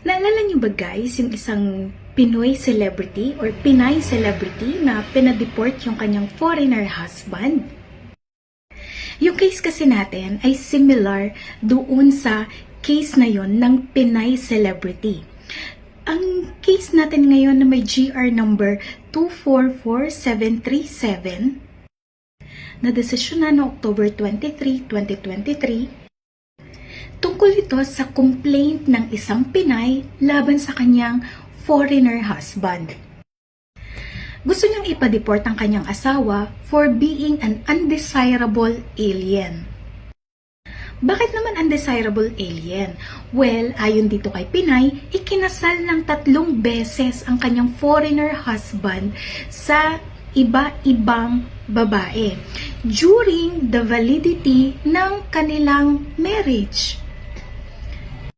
Naalala niyo ba guys, yung isang Pinoy celebrity or Pinay celebrity na pinadeport yung kanyang foreigner husband? Yung case kasi natin ay similar doon sa case na yon ng Pinay celebrity. Ang case natin ngayon na may GR number 244737 na desisyonan noong October 23, 2023 tungkol ito sa complaint ng isang Pinay laban sa kanyang foreigner husband. Gusto niyang ipa-deport ang kanyang asawa for being an undesirable alien. Bakit naman undesirable alien? Well, ayon dito kay Pinay, ikinasal ng 3 beses ang kanyang foreigner husband sa iba-ibang babae during the validity ng kanilang marriage.